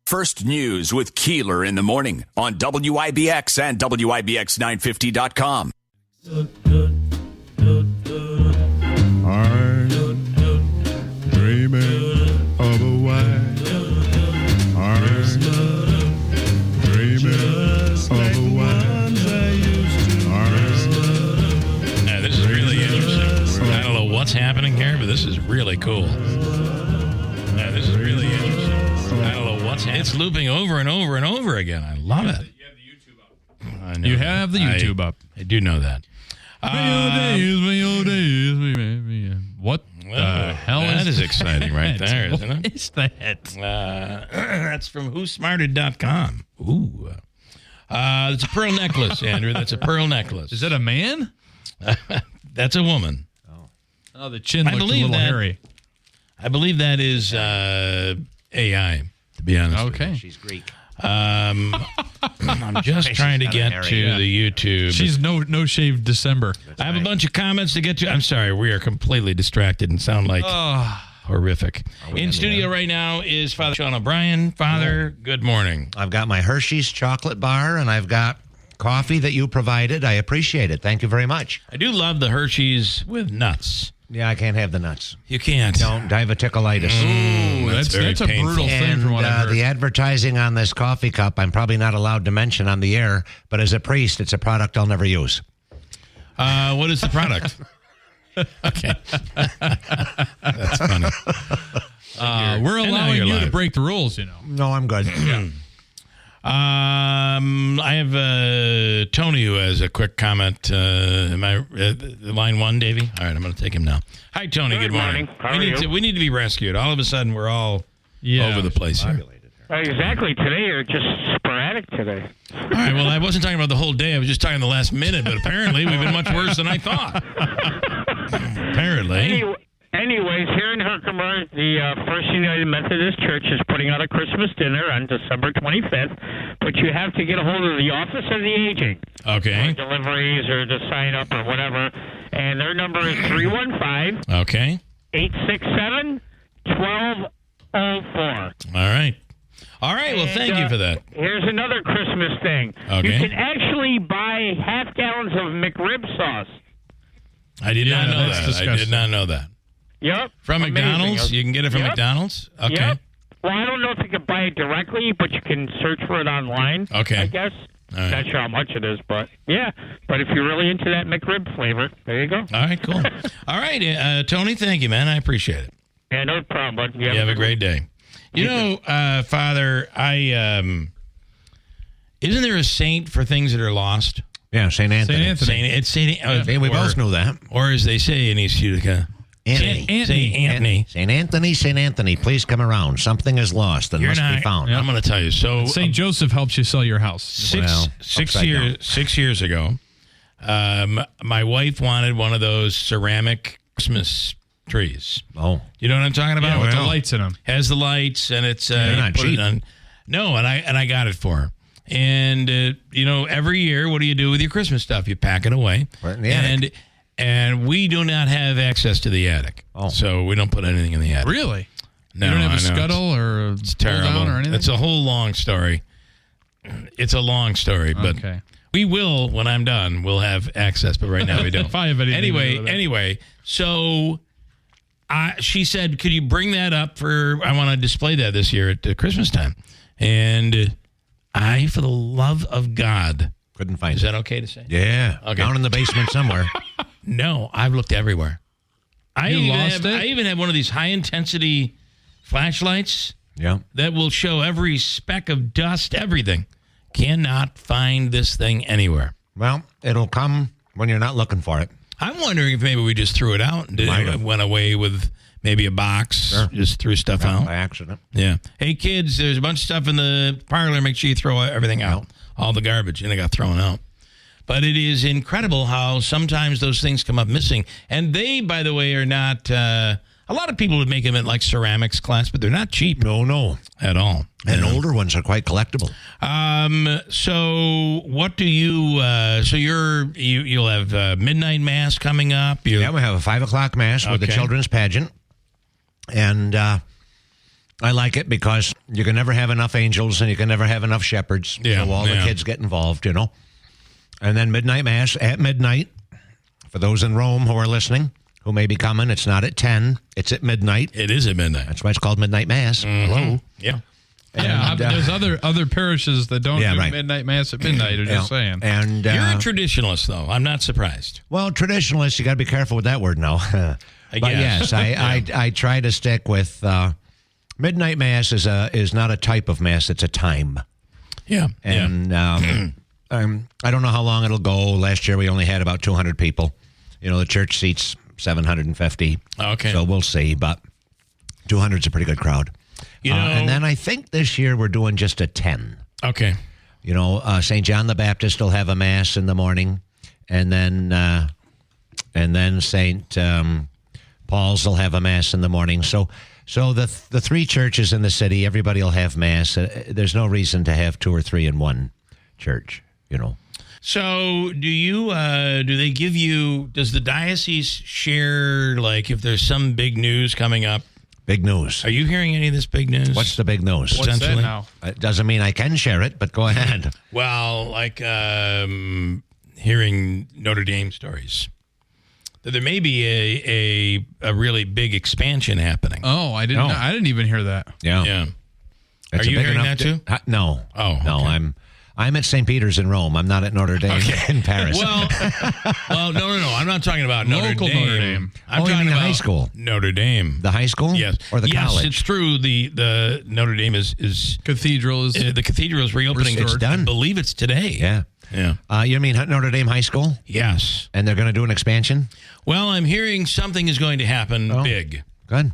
First News with Keeler in the morning on WIBX and WIBX950.com. I'm dreaming of a white. I'm dreaming of a white. This is really interesting. I don't know what's happening here, but this is really cool. This is really interesting. I don't know what's happening. It's looping over and over and over again. I love it. You have the YouTube up. I know. You have the YouTube up. I do know that. What the hell is that? Is exciting right there, isn't it? What is that? That's from whosmarted.com. Ooh. It's a pearl necklace, Andrew. That's a pearl necklace. Is that a man? That's a woman. Oh, the chin looks a little hairy. I believe that is AI, to be honest. Okay. She's Greek. I'm just trying to get to the YouTube. She's no shave December. I have a bunch of comments to get to. I'm sorry, we are completely distracted and sound like horrific. In studio right now is Father Sean O'Brien. Father, good morning. I've got my Hershey's chocolate bar, and I've got coffee that you provided. I appreciate it. Thank you very much. I do love the Hershey's with nuts. Yeah, I can't have the nuts. You can't. Don't. Diverticulitis. Ooh, that's a brutal thing from what I heard. The advertising on this coffee cup, I'm probably not allowed to mention on the air, but as a priest, it's a product I'll never use. What is the product? Okay. That's funny. We're allowing you to break the rules, you know. No, I'm good. Yeah. I have Tony who has a quick comment. Am I line one, Davey? All right, I'm going to take him now. Hi, Tony. Good morning. How are you? We need to be rescued. All of a sudden, we're all over the place here. Exactly. Today, you're just sporadic today. All right. Well, I wasn't talking about the whole day. I was just talking the last minute. But apparently, we've been much worse than I thought. Apparently. Anyways, here in Herkimer, the First United Methodist Church is putting out a Christmas dinner on December 25th, but you have to get a hold of the Office of the Aging. Okay. For deliveries or to sign up or whatever. And their number is 315 Okay. 867 1204. All right. All right. Well, thank you for that. Here's another Christmas thing. Okay. You can actually buy half gallons of McRib sauce. I did not know that's that. disgusting. I did not know that. Yep. From Amazing. McDonald's? You can get it from McDonald's? Okay. Yep. Well, I don't know if you can buy it directly, but you can search for it online. Okay. I guess. All right. Not sure how much it is, but yeah. But if you're really into that McRib flavor, there you go. All right, cool. All right, Tony, thank you, man. I appreciate it. Yeah, no problem, bud. You have a great day. You know, Father, isn't there a saint for things that are lost? Yeah, St. Anthony. We both knew that. Or as they say in East Utica, Anthony. St. Anthony. St. Anthony, please come around. Something is lost and must be found. I'm going to tell you. So St. Joseph helps you sell your house. Six years ago, my wife wanted one of those ceramic Christmas trees. Oh. You know what I'm talking about? Yeah, with the lights in them. Has the lights, and it's They're not cheap. No, and I got it for her. And every year, what do you do with your Christmas stuff? You pack it away. Right in the attic. And we do not have access to the attic. Oh. So we don't put anything in the attic. Really? No, you don't have I a know. scuttle or it's terrible. pull down or anything? It's a whole long story. It's a long story, but okay. We will, when I'm done, we'll have access, but right now we don't. If I have anything to do with it. Anyway, so she said, could you bring that up I want to display that this year at Christmas time. And I, for the love of God. Couldn't find it. Is that okay to say? Yeah. Okay. Down in the basement somewhere. No, I've looked everywhere. I even have one of these high-intensity flashlights that will show every speck of dust, everything. Cannot find this thing anywhere. Well, it'll come when you're not looking for it. I'm wondering if maybe we just threw it out and went away with maybe a box, just threw stuff out. By accident. Yeah. Hey, kids, there's a bunch of stuff in the parlor. Make sure you throw everything out, all the garbage, and it got thrown out. But it is incredible how sometimes those things come up missing. And they, by the way, are not, a lot of people would make them at like ceramics class, but they're not cheap. No. At all. And older ones are quite collectible. So what do you, you'll have midnight mass coming up. We have a 5 o'clock mass with the children's pageant. And I like it because you can never have enough angels and you can never have enough shepherds. Yeah, So all the kids get involved, And then midnight mass at midnight. For those in Rome who are listening, who may be coming, it's not at 10. It's at midnight. It is at midnight. That's why it's called midnight mass. Hello. Yeah. But there's other parishes that don't do midnight mass at midnight. I'm just saying. And You're a traditionalist, though. I'm not surprised. well, traditionalist, you got to be careful with that word now. I But guess. yes, I try to stick with midnight mass is not a type of mass; it's a time. Yeah. And I don't know how long it'll go. Last year we only had about 200 people. The church seats 750. Okay. So we'll see, but 200's a pretty good crowd. And then I think this year we're doing just a 10. Okay. St. John the Baptist will have a mass in the morning, and then St. Paul's will have a mass in the morning. So the three churches in the city, everybody will have mass. There's no reason to have two or three in one church. So do they give you, does the diocese share, like, if there's some big news coming up? Big news. Are you hearing any of this big news? What's the big news? What's that now? It doesn't mean I can share it, but go ahead. Well, like hearing Notre Dame stories. That there may be a really big expansion happening. Oh, I didn't even hear that. Yeah. Are you hearing that too? No. Oh, no. okay. I'm at St. Peter's in Rome. I'm not at Notre Dame in Paris. Well, no. I'm not talking about Local Notre Dame. Notre Dame. I'm you talking mean the about high school? Notre Dame. The high school? Yes. Or the college? Yes, it's true. The Notre Dame is Cathedral is the cathedral is reopening. It's done. I believe it's today. Yeah. You mean Notre Dame High School? Yes. And they're going to do an expansion? Well, I'm hearing something is going to happen big. Good.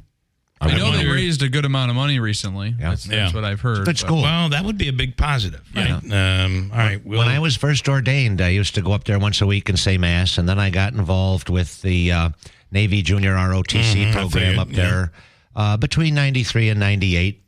I know they raised a good amount of money recently. Yeah. That's what I've heard. Good school. Well, that would be a big positive, right? All right. When I was first ordained, I used to go up there once a week and say Mass, and then I got involved with the Navy Junior ROTC program up there between 93 and 98.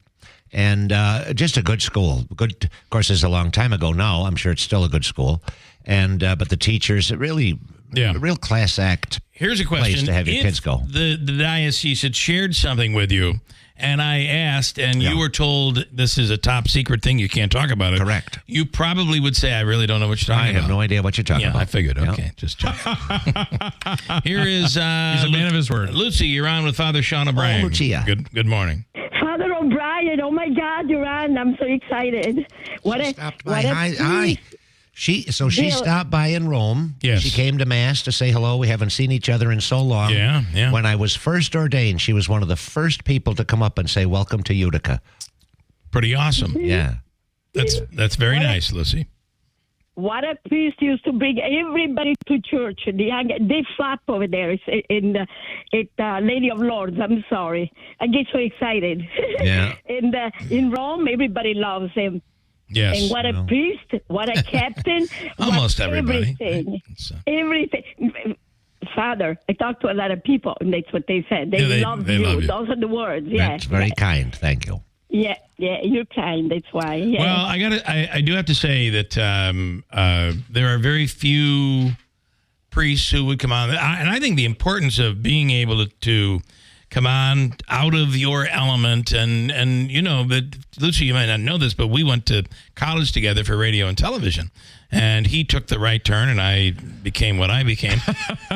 And just a good school. Good, of course, it's a long time ago now. I'm sure it's still a good school. And but the teachers, really, a real class act. Here's a question. Place to have your kids go. The diocese had shared something with you, and I asked, and you were told this is a top secret thing. You can't talk about it. Correct. You probably would say, I really don't know what you're talking about. I have no idea what you're talking about. I figured. Okay, just check. Here is... He's a man of his word. Lucy, you're on with Father Sean O'Brien. Oh, Lucia. Good morning. Father O'Brien, oh my God, you're on. I'm so excited. Hi. She Bill. stopped by in Rome. Yes. She came to Mass to say hello. We haven't seen each other in so long. Yeah. When I was first ordained, she was one of the first people to come up and say, welcome to Utica. Pretty awesome. Yeah. That's very nice, Lucy. What a priest used to bring everybody to church. They flap over there at Lady of Lords. I'm sorry. I get so excited. Yeah. In Rome, everybody loves him. Yes. And what a priest, what a captain. Almost what everybody. Everything. Everything. Father, I talked to a lot of people, and that's what they said. They love you. Those are the words. Yeah. That's very kind. Thank you. Yeah, you're kind. That's why. Yeah. Well, I do have to say that there are very few priests who would come on, and I think the importance of being able to come on out of your element, and you know, but Lucy, you might not know this, but we went to college together for radio and television, and he took the right turn, and I became what I became,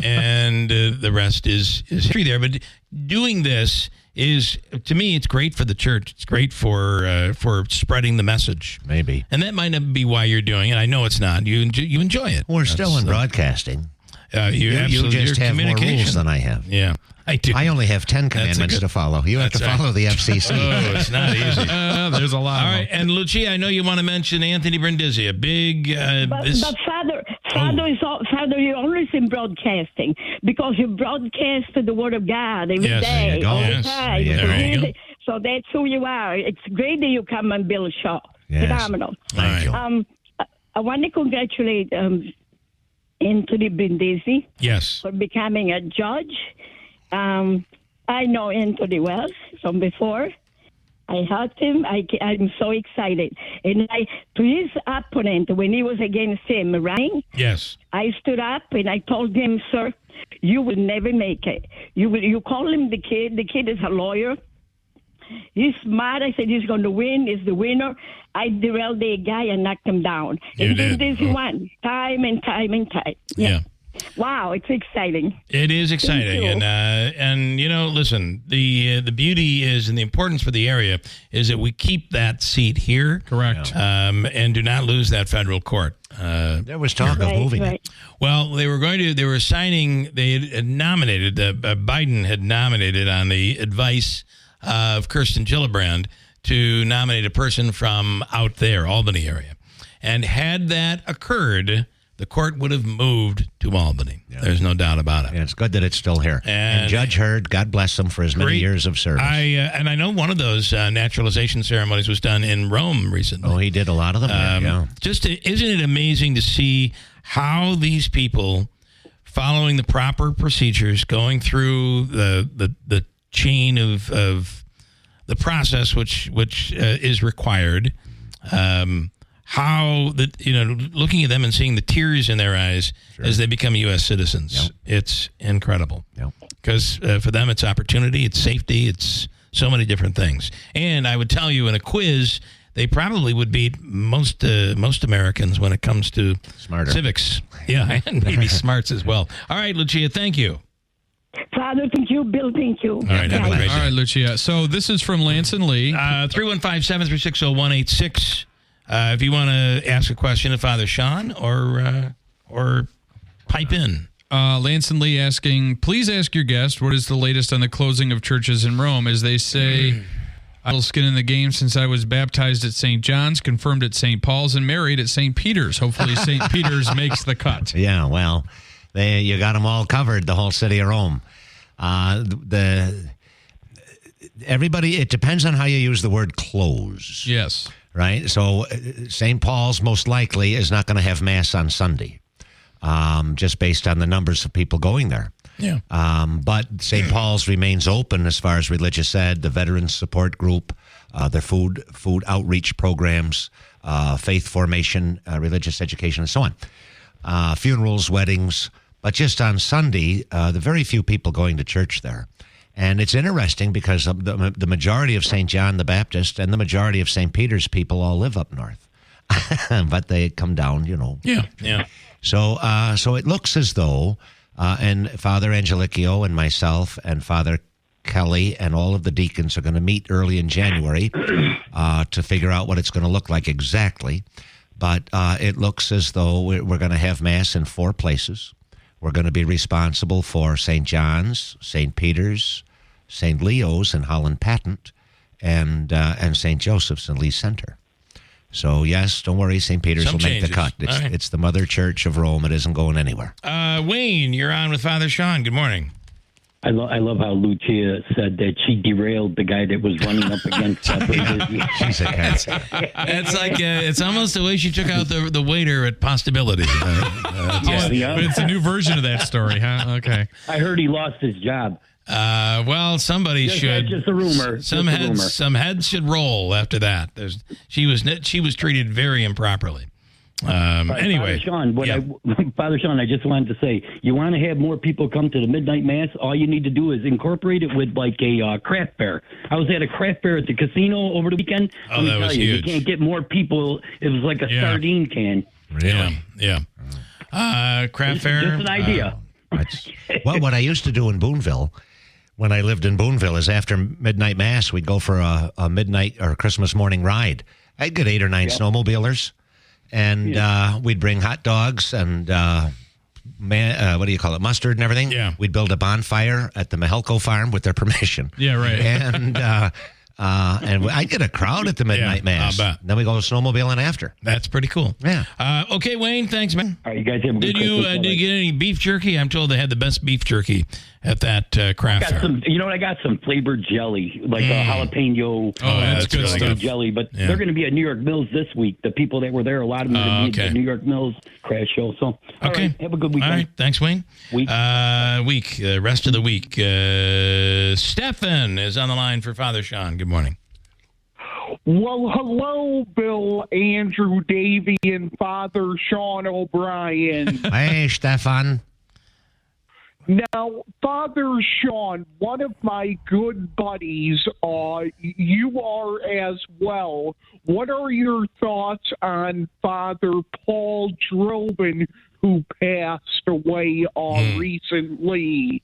and the rest is history there. But doing this is, to me, it's great for the church. It's great for spreading the message. Maybe. And that might not be why you're doing it. I know it's not. You enjoy it. We're still in broadcasting. You just have more rules than I have. Yeah, I do. I only have 10 commandments to follow. You have to follow the FCC. Oh, it's not easy. There's a lot. All right, and Lucia, I know you want to mention Anthony Brindisi, a big. But Father, you're always in broadcasting because you broadcast the Word of God every day, all the time. There you go. So that's who you are. It's great that you come on Bill's show. Yes. Phenomenal. Thank you. I want to congratulate Anthony Brindisi. Yes. For becoming a judge. I know Anthony well from before. I helped him. I'm so excited. And to his opponent, when he was against him, right? Yes. I stood up and I told him, sir, you will never make it. You call him the kid. The kid is a lawyer. He's mad. I said he's going to win. He's the winner. I derailed the guy and knocked him down. You and did. this one, time and time and time. Yeah. Wow, it's exciting. It is exciting, you. and listen, the beauty is, and the importance for the area is that we keep that seat here, Correct. and do not lose that federal court. There was talk of moving it. Well, they were signing. They had nominated. Biden had nominated on the advice of Kirsten Gillibrand to nominate a person from out there, Albany area, and had that occurred, the court would have moved to Albany. Yeah. There's no doubt about it. Yeah, it's good that it's still here. And Judge Hurd, God bless him for his many years of service. I know one of those naturalization ceremonies was done in Rome recently. Oh, he did a lot of them. Isn't it amazing to see how these people, following the proper procedures, going through the chain of the process which is required. How that looking at them and seeing the tears in their eyes as they become U.S. citizens, Yep. It's incredible. Yep. Because for them, it's opportunity, it's safety, it's so many different things. And I would tell you, in a quiz, they probably would beat most Americans when it comes to civics. Yeah, and maybe smarts as well. All right, Lucia, thank you. Father, thank you. Bill, thank you. All right, have a great day. All right, Lucia. So this is from Lance and Lee. 315-736-0186. If you want to ask a question of Father Sean or pipe in. Lance and Lee asking, please ask your guest, what is the latest on the closing of churches in Rome? As they say, I've skin in the game since I was baptized at St. John's, confirmed at St. Paul's, and married at St. Peter's. Hopefully St. Peter's makes the cut. Yeah, well, you got them all covered, the whole city of Rome. Everybody, it depends on how you use the word close. Yes. Right? So St. Paul's most likely is not going to have Mass on Sunday, just based on the numbers of people going there. Yeah. But St. Paul's remains open as far as religious ed, the Veterans Support Group, their food outreach programs, faith formation, religious education, and so on. Funerals, weddings. But just on Sunday, the very few people going to church there. And it's interesting because the majority of St. John the Baptist and the majority of St. Peter's people all live up north. But they come down, Yeah. So it looks as though, and Father Angelicchio and myself and Father Kelly and all of the deacons are going to meet early in January to figure out what it's going to look like exactly. But it looks as though we're going to have Mass in 4 places. We're going to be responsible for St. John's, St. Peter's, St. Leo's and Holland Patent, and St. Joseph's and Lee Center. So, yes, don't worry, St. Peter's will make the cut. It's the Mother Church of Rome. It isn't going anywhere. Wayne, you're on with Father Sean. Good morning. I love how Lucia said that she derailed the guy that was running up against She's a cat. It's like it's almost the way she took out the waiter at Possibility. It's a new version of that story, huh? Okay. I heard he lost his job. Well, somebody should. Just a rumor. Some heads should roll after that. She was treated very improperly. Anyway, Father Sean, I just wanted to say, you want to have more people come to the midnight mass? All you need to do is incorporate it with like a craft fair. I was at a craft fair at the casino over the weekend. Oh, that was huge. You can't get more people. It was like a sardine can. Really? Yeah. Craft fair. Just an idea. Well, what I used to do in Boonville, when I lived in Boonville, is after midnight mass, we'd go for a midnight or Christmas morning ride. I'd get 8 or 9 snowmobilers. And we'd bring hot dogs and mustard and everything. Yeah. We'd build a bonfire at the Mahelko farm with their permission. Yeah, right. And I'd get a crowd at the midnight mass. I'll bet. Then we go snowmobiling after. That's pretty cool. Yeah. Okay, Wayne. Thanks, man. All right, you guys have a good Christmas. Did you get any beef jerky? I'm told they had the best beef jerky at that craft fair. I got some flavored jelly, like a jalapeno. Oh, that's good stuff. Jelly, but they're going to be at New York Mills this week. The people that were there, a lot of them are going to be at the New York Mills crash show. So, all right, have a good weekend. All right, thanks, Wayne. Rest of the week. Stefan is on the line for Father Sean. Good morning. Well, hello, Bill, Andrew, Davey, and Father Sean O'Brien. Hey, Stefan. Now, Father Sean, one of my good buddies, you are as well. What are your thoughts on Father Paul Drobin, who passed away recently?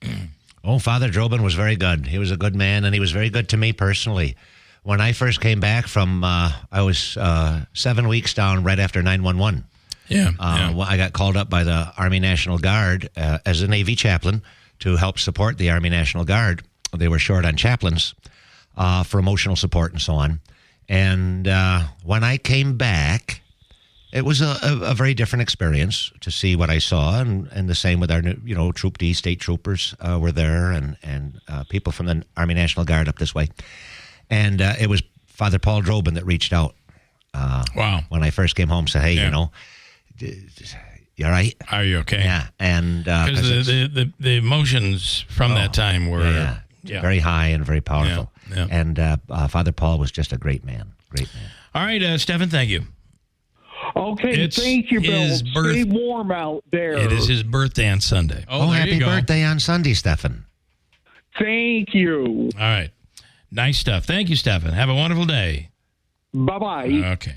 Oh, Father Drobin was very good. He was a good man, and he was very good to me personally. When I first came back from, I was 7 weeks down right after 9/11. I got called up by the Army National Guard as a Navy chaplain to help support the Army National Guard. They were short on chaplains for emotional support and so on. And when I came back, it was a very different experience to see what I saw, and the same with our Troop D state troopers were there, and people from the Army National Guard up this way. And it was Father Paul Drobin that reached out. When I first came home, said, "Hey, you all right? Are you okay?" Yeah, and because the emotions from that time were very high and very powerful. Yeah. And Father Paul was just a great man. All right, Stephen, thank you. Okay, thank you, Bill. Stay warm out there. It is his birthday on Sunday. Oh, happy birthday on Sunday, Stephen. Thank you. All right. Nice stuff. Thank you, Stephen. Have a wonderful day. Bye-bye. Okay.